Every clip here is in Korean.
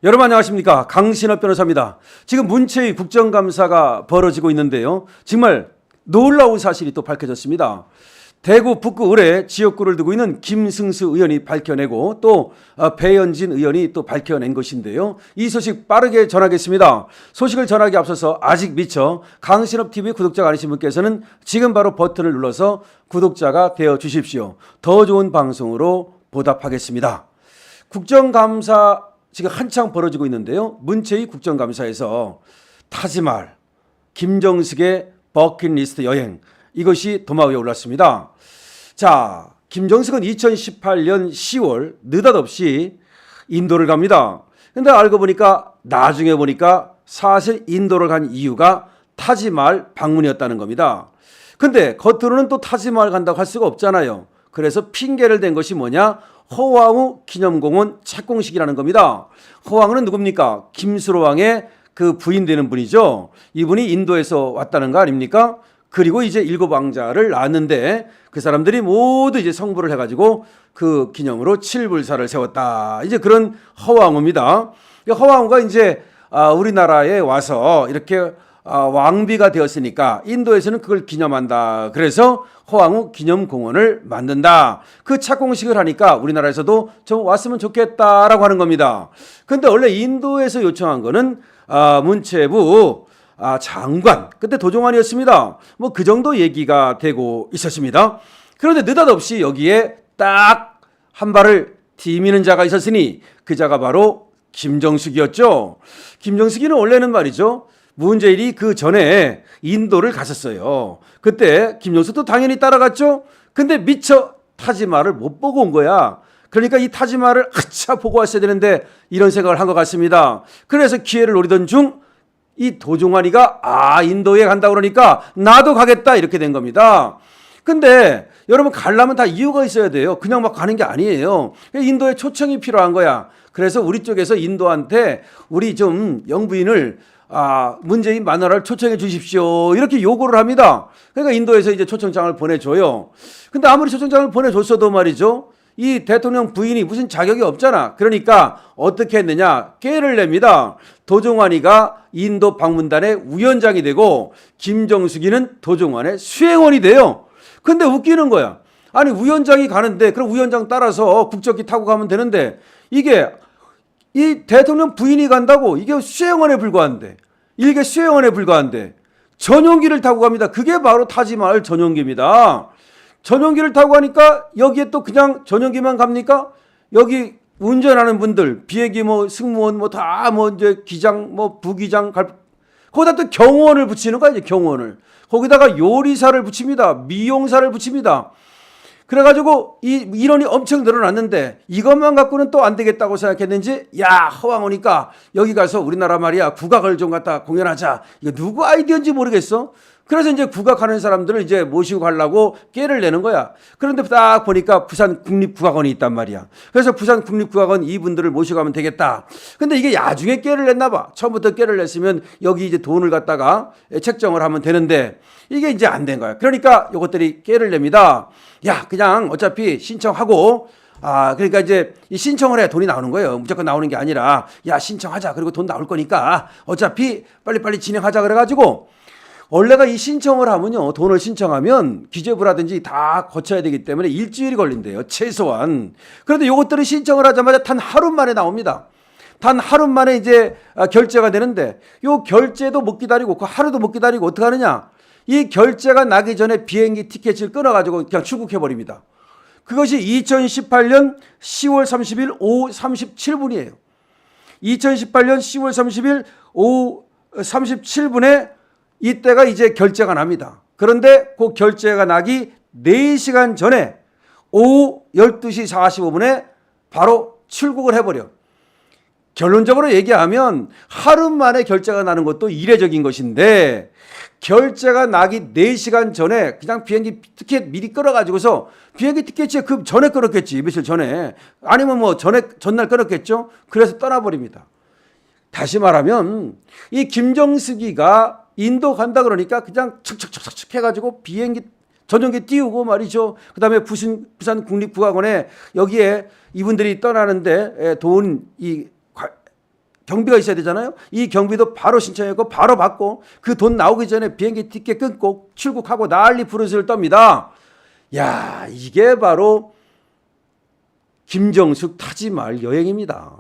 여러분 안녕하십니까? 강신업 변호사입니다. 지금 문체위 국정감사가 벌어지고 있는데요. 정말 놀라운 사실이 또 밝혀졌습니다. 대구 북구 을에 지역구를 두고 있는 김승수 의원이 밝혀내고 또 배현진 의원이 또 밝혀낸 것인데요. 이 소식 빠르게 전하겠습니다. 소식을 전하기 앞서서 아직 미처 강신업TV 구독자가 아니신 분께서는 지금 바로 버튼을 눌러서 구독자가 되어 주십시오. 더 좋은 방송으로 보답하겠습니다. 국정감사 지금 한창 벌어지고 있는데요. 문체위 국정감사에서 타지말, 김정숙의 버킷리스트 여행 이것이 도마 위에 올랐습니다. 자, 김정숙은 2018년 10월 느닷없이 인도를 갑니다. 근데 알고 보니까 나중에 보니까 사실 인도를 간 이유가 타지말 방문이었다는 겁니다. 근데 겉으로는 또 타지말 간다고 할 수가 없잖아요. 그래서 핑계를 댄 것이 뭐냐? 허왕우 기념공원 착공식이라는 겁니다. 허왕우는 누굽니까? 김수로왕의 그 부인 되는 분이죠. 이분이 인도에서 왔다는 거 아닙니까? 그리고 이제 7왕자를 낳았는데 그 사람들이 모두 이제 성불을 해가지고 그 기념으로 칠불사를 세웠다. 이제 그런 허왕우입니다. 허왕우가 이제 우리나라에 와서 이렇게 왕비가 되었으니까 인도에서는 그걸 기념한다. 그래서 허왕우 기념공원을 만든다. 그 착공식을 하니까 우리나라에서도 좀 왔으면 좋겠다라고 하는 겁니다. 근데 원래 인도에서 요청한 거는 문체부 장관, 그때 도종환이었습니다. 뭐 그 정도 얘기가 되고 있었습니다. 그런데 느닷없이 여기에 딱 한 발을 디미는 자가 있었으니 그 자가 바로 김정숙이었죠. 김정숙이는 원래는 말이죠. 문재인이 그 전에 인도를 갔었어요. 그때 김정숙도 당연히 따라갔죠. 근데 미처 타지마를 못 보고 온 거야. 그러니까 이 타지마를 아차 보고 왔어야 되는데 이런 생각을 한 것 같습니다. 그래서 기회를 노리던 중 이 도종환이가 인도에 간다고 그러니까 나도 가겠다 이렇게 된 겁니다. 근데 여러분 가려면 다 이유가 있어야 돼요. 그냥 막 가는 게 아니에요. 인도에 초청이 필요한 거야. 그래서 우리 쪽에서 인도한테 우리 좀 영부인을 문재인 마누라를 초청해 주십시오. 이렇게 요구를 합니다. 그러니까 인도에서 이제 초청장을 보내줘요. 근데 아무리 초청장을 보내줬어도 말이죠. 이 대통령 부인이 무슨 자격이 없잖아. 그러니까 어떻게 했느냐. 꾀를 냅니다. 도종환이가 인도 방문단의 위원장이 되고 김정숙이는 도종환의 수행원이 돼요. 근데 웃기는 거야. 아니 위원장이 가는데 그럼 위원장 따라서 국적기 타고 가면 되는데 이게 이 대통령 부인이 간다고 이게 수행원에 불과한데 이게 수행원에 불과한데 전용기를 타고 갑니다. 그게 바로 타지말 전용기입니다. 전용기를 타고 가니까 여기에 또 그냥 전용기만 갑니까? 여기 운전하는 분들 비행기 뭐 승무원 뭐 다 뭐 이제 기장 뭐 부기장 거기다 또 경호원을 붙이는 거야. 이제 경호원을 거기다가 요리사를 붙입니다. 미용사를 붙입니다. 그래가지고 이 인원이 엄청 늘어났는데 이것만 갖고는 또 안 되겠다고 생각했는지 허왕 오니까 여기 가서 우리나라 말이야 국악을 좀 갖다 공연하자. 이거 누구 아이디어인지 모르겠어. 그래서 이제 국악하는 사람들을 이제 모시고 가려고 꾀를 내는 거야. 그런데 딱 보니까 부산 국립국악원이 있단 말이야. 그래서 부산 국립국악원 이분들을 모시고 가면 되겠다. 근데 이게 나중에 꾀를 냈나 봐. 처음부터 꾀를 냈으면 여기 이제 돈을 갖다가 책정을 하면 되는데 이게 이제 안 된 거야. 그러니까 이것들이 꾀를 냅니다. 그냥 어차피 신청하고 그러니까 이제 이 신청을 해야 돈이 나오는 거예요. 무조건 나오는 게 아니라 신청하자. 그리고 돈 나올 거니까 어차피 빨리빨리 진행하자 그래가지고 원래가 이 신청을 하면요. 돈을 신청하면 기재부라든지 다 거쳐야 되기 때문에 일주일이 걸린대요. 최소한. 그런데 이것들은 신청을 하자마자 단 하루 만에 나옵니다. 단 하루 만에 이제 결제가 되는데 요 결제도 못 기다리고 그 하루도 못 기다리고 어떻게 하느냐. 이 결제가 나기 전에 비행기 티켓을 끊어가지고 그냥 출국해버립니다. 그것이 2018년 10월 30일 오후 37분이에요. 2018년 10월 30일 오후 37분에 이때가 이제 결제가 납니다. 그런데 그 결제가 나기 4시간 전에 오후 12시 45분에 바로 출국을 해버려. 결론적으로 얘기하면 하루 만에 결제가 나는 것도 이례적인 것인데 결제가 나기 4시간 전에 그냥 비행기 티켓 미리 끊어가지고서 비행기 티켓이 그 전에 끊었겠지. 며칠 전에. 아니면 뭐 전날 끊었겠죠. 그래서 떠나버립니다. 다시 말하면 이 김정숙이가 인도 간다 그러니까 그냥 척척척척 해가지고 비행기 전용기 띄우고 말이죠. 그 다음에 부산 국립국악원에 여기에 이분들이 떠나는데 돈 경비가 있어야 되잖아요. 이 경비도 바로 신청했고 바로 받고 그 돈 나오기 전에 비행기 티켓 끊고 출국하고 난리 부르스를 떱니다. 야, 이게 바로 김정숙 타지 말 여행입니다.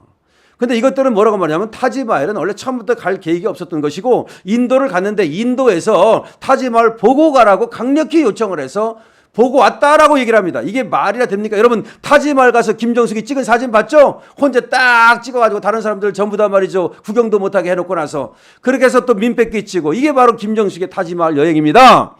근데 이것들은 뭐라고 말하냐면 타지마할은 원래 처음부터 갈 계획이 없었던 것이고 인도를 갔는데 인도에서 타지마할 보고 가라고 강력히 요청을 해서 보고 왔다라고 얘기를 합니다. 이게 말이나 됩니까? 여러분 타지마할 가서 김정숙이 찍은 사진 봤죠? 혼자 딱 찍어가지고 다른 사람들 전부 다 말이죠. 구경도 못하게 해놓고 나서 그렇게 해서 또 민폐 끼치고 이게 바로 김정숙의 타지마할 여행입니다.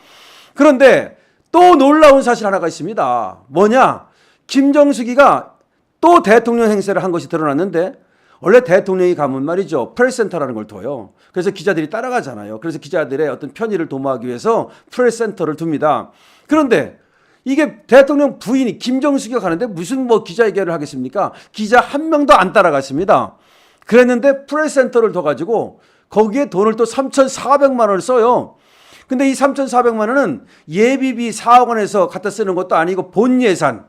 그런데 또 놀라운 사실 하나가 있습니다. 뭐냐? 김정숙이가 또 대통령 행세를 한 것이 드러났는데 원래 대통령이 가면 말이죠. 프레스센터라는 걸 둬요. 그래서 기자들이 따라가잖아요. 그래서 기자들의 어떤 편의를 도모하기 위해서 프레스센터를 둡니다. 그런데 이게 대통령 부인이 김정숙이가 가는데 무슨 뭐 기자회견을 하겠습니까? 기자 한 명도 안 따라갔습니다. 그랬는데 프레스센터를 둬가지고 거기에 돈을 또 3,400만 원을 써요. 근데 이 3,400만 원은 예비비 4억 원에서 갖다 쓰는 것도 아니고 본 예산에서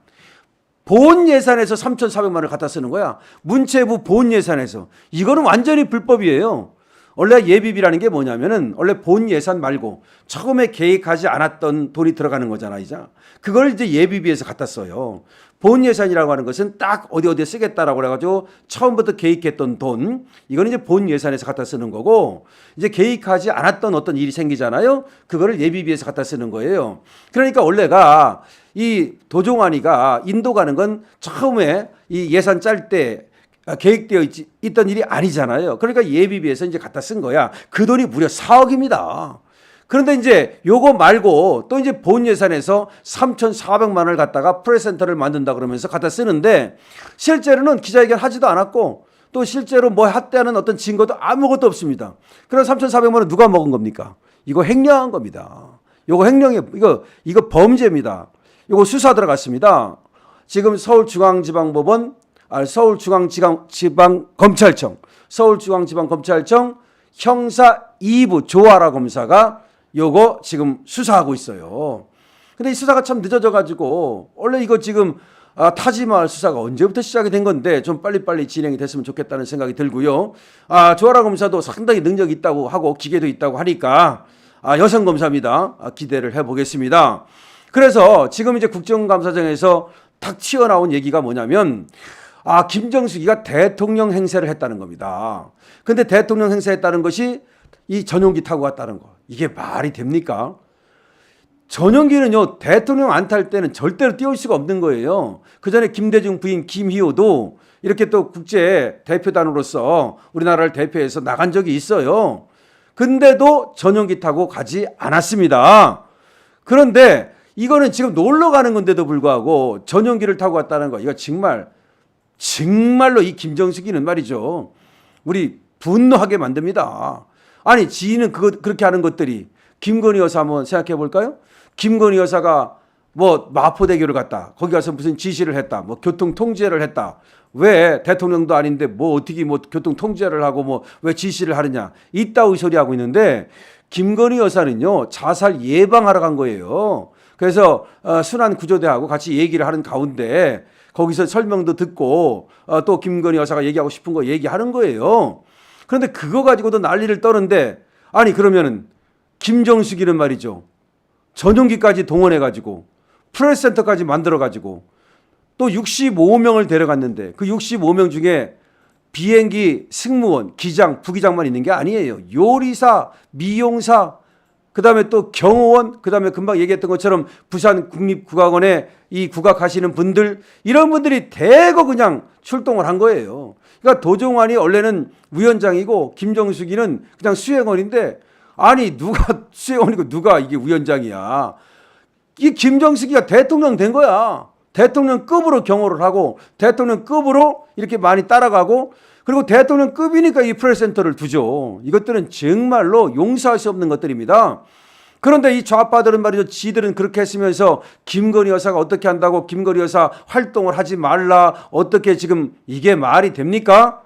3,400만 원을 갖다 쓰는 거야. 문체부 본 예산에서. 이거는 완전히 불법이에요. 원래 예비비라는 게 뭐냐면은 원래 본 예산 말고 처음에 계획하지 않았던 돈이 들어가는 거잖아, 이제. 그걸 이제 예비비에서 갖다 써요. 본 예산이라고 하는 것은 딱 어디에 쓰겠다라고 그래가지고 처음부터 계획했던 돈, 이거는 이제 본 예산에서 갖다 쓰는 거고, 이제 계획하지 않았던 어떤 일이 생기잖아요. 그거를 예비비에서 갖다 쓰는 거예요. 그러니까 원래가 이 도종환이가 인도 가는 건 처음에 이 예산 짤 때 계획되어 있던 일이 아니잖아요. 그러니까 예비비에서 이제 갖다 쓴 거야. 그 돈이 무려 4억입니다. 그런데 이제 요거 말고 또 이제 본 예산에서 3,400만 원을 갖다가 프레스센터를 만든다 그러면서 갖다 쓰는데 실제로는 기자회견 하지도 않았고 또 실제로 뭐 했다는 어떤 증거도 아무것도 없습니다. 그럼 3,400만 원 누가 먹은 겁니까? 이거 횡령한 겁니다. 요거 횡령이 이거 범죄입니다. 요거 수사 들어갔습니다. 지금 서울중앙지방법원, 서울중앙지방검찰청 형사 2부 조아라 검사가 요거 지금 수사하고 있어요. 근데 이 수사가 참 늦어져 가지고 원래 이거 지금 타지마할 수사가 언제부터 시작이 된 건데 좀 빨리빨리 진행이 됐으면 좋겠다는 생각이 들고요. 조아라 검사도 상당히 능력이 있다고 하고 기계도 있다고 하니까 여성 검사입니다. 기대를 해보겠습니다. 그래서 지금 이제 국정감사장에서 탁 튀어나온 얘기가 뭐냐면 김정숙이가 대통령 행세를 했다는 겁니다. 근데 대통령 행세했다는 것이 이 전용기 타고 갔다는 거. 이게 말이 됩니까? 전용기는요, 대통령 안 탈 때는 절대로 띄울 수가 없는 거예요. 그 전에 김대중 부인 김희호도 이렇게 또 국제 대표단으로서 우리나라를 대표해서 나간 적이 있어요. 근데도 전용기 타고 가지 않았습니다. 그런데 이거는 지금 놀러 가는 건데도 불구하고 전용기를 타고 갔다는 거. 이거 정말로 이 김정숙이는 말이죠. 우리 분노하게 만듭니다. 아니 지인은 그렇게 하는 것들이 김건희 여사 한번 생각해 볼까요? 김건희 여사가 뭐 마포대교를 갔다. 거기 가서 무슨 지시를 했다. 뭐 교통 통제를 했다. 왜 대통령도 아닌데 뭐 어떻게 뭐 교통 통제를 하고 뭐 왜 지시를 하느냐. 이따위 소리하고 있는데 김건희 여사는요. 자살 예방하러 간 거예요. 그래서 순환구조대하고 같이 얘기를 하는 가운데 거기서 설명도 듣고 또 김건희 여사가 얘기하고 싶은 거 얘기하는 거예요. 그런데 그거 가지고도 난리를 떠는데 아니 그러면은 김정숙이는 말이죠. 전용기까지 동원해가지고 프레스센터까지 만들어가지고 또 65명을 데려갔는데 그 65명 중에 비행기 승무원, 기장, 부기장만 있는 게 아니에요. 요리사, 미용사, 그다음에 또 경호원, 그다음에 금방 얘기했던 것처럼 부산 국립국악원에 이 국악하시는 분들 이런 분들이 대거 그냥 출동을 한 거예요. 그러니까 도종환이 원래는 위원장이고 김정숙이는 그냥 수행원인데 아니 누가 수행원이고 누가 이게 위원장이야. 이 김정숙이가 대통령 된 거야. 대통령급으로 경호를 하고 대통령급으로 이렇게 많이 따라가고 그리고 대통령급이니까 이 프레스센터를 두죠. 이것들은 정말로 용서할 수 없는 것들입니다. 그런데 이 좌파들은 말이죠. 지들은 그렇게 했으면서 김건희 여사가 어떻게 한다고 김건희 여사 활동을 하지 말라. 어떻게 지금 이게 말이 됩니까?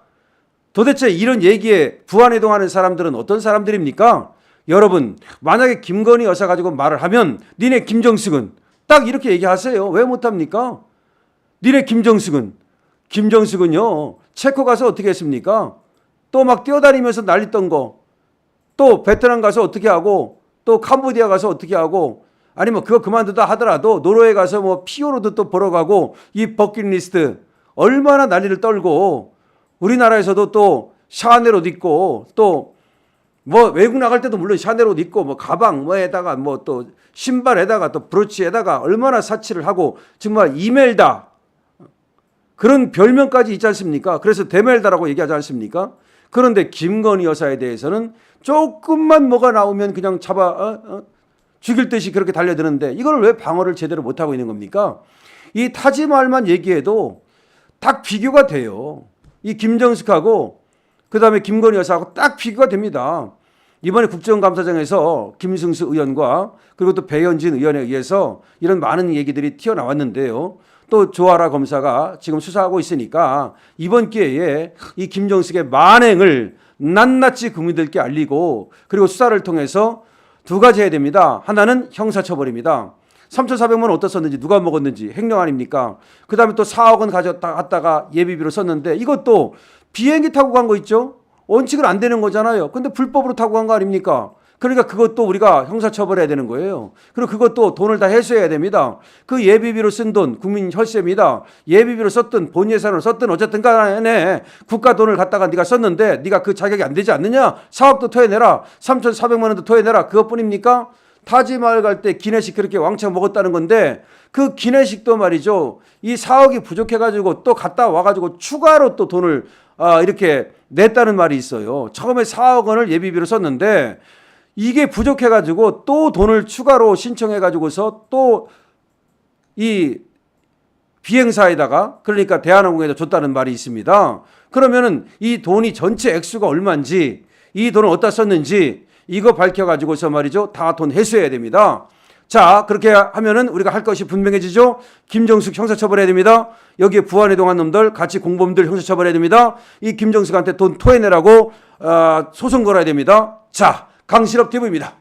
도대체 이런 얘기에 부안해동하는 사람들은 어떤 사람들입니까? 여러분 만약에 김건희 여사 가지고 말을 하면 니네 김정숙은 딱 이렇게 얘기하세요. 왜 못합니까? 니네 김정숙은요. 체코 가서 어떻게 했습니까? 또 막 뛰어다니면서 난리 던 거, 또 베트남 가서 어떻게 하고, 또 캄보디아 가서 어떻게 하고, 아니면 그거 그만두다 하더라도 노르웨이 가서 뭐 피오로도 또 보러 가고, 이 버킷리스트 얼마나 난리를 떨고, 우리나라에서도 또 샤넬 옷 입고, 또 뭐 외국 나갈 때도 물론 샤넬 옷 입고, 뭐 가방 뭐에다가 뭐 또 신발에다가 또 브로치에다가 얼마나 사치를 하고, 정말 이멜다, 그런 별명까지 있지 않습니까? 그래서 데멜다라고 얘기하지 않습니까? 그런데 김건희 여사에 대해서는 조금만 뭐가 나오면 그냥 잡아 죽일 듯이 그렇게 달려드는데, 이걸 왜 방어를 제대로 못하고 있는 겁니까? 이 타지말만 얘기해도 딱 비교가 돼요. 이 김정숙하고 그다음에 김건희 여사하고 딱 비교가 됩니다. 이번에 국정감사장에서 김승수 의원과 그리고 또 배현진 의원에 의해서 이런 많은 얘기들이 튀어나왔는데요. 또 조아라 검사가 지금 수사하고 있으니까 이번 기회에 이 김정숙의 만행을 낱낱이 국민들께 알리고, 그리고 수사를 통해서 두 가지 해야 됩니다. 하나는 형사처벌입니다. 3,400만 원 어디다 썼는지, 누가 먹었는지 횡령 아닙니까? 그 다음에 또 4억 원 가져갔다가 예비비로 썼는데, 이것도 비행기 타고 간 거 있죠? 원칙은 안 되는 거잖아요. 근데 불법으로 타고 간 거 아닙니까? 그러니까 그것도 우리가 형사처벌해야 되는 거예요. 그리고 그것도 돈을 다 회수해야 됩니다. 그 예비비로 쓴 돈 국민 혈세입니다. 예비비로 썼든 본 예산으로 썼든 어쨌든 간에 국가 돈을 갖다가 네가 썼는데 네가 그 자격이 안 되지 않느냐? 4억도 토해내라. 3,400만 원도 토해내라. 그것뿐입니까? 타지마을 갈 때 기내식 그렇게 왕창 먹었다는 건데, 그 기내식도 말이죠, 이 4억이 부족해가지고 또 갔다 와가지고 추가로 또 돈을 이렇게 냈다는 말이 있어요. 처음에 4억 원을 예비비로 썼는데 이게 부족해가지고 또 돈을 추가로 신청해가지고서 또 이 비행사에다가, 그러니까 대한항공에다 줬다는 말이 있습니다. 그러면은 이 돈이 전체 액수가 얼마인지, 이 돈을 어디다 썼는지 이거 밝혀가지고서 말이죠, 다 돈 회수해야 됩니다. 자, 그렇게 하면은 우리가 할 것이 분명해지죠. 김정숙 형사처벌해야 됩니다. 여기에 부안해동한 놈들, 같이 공범들 형사처벌해야 됩니다. 이 김정숙한테 돈 토해내라고 소송 걸어야 됩니다. 자, 강실업 TV입니다.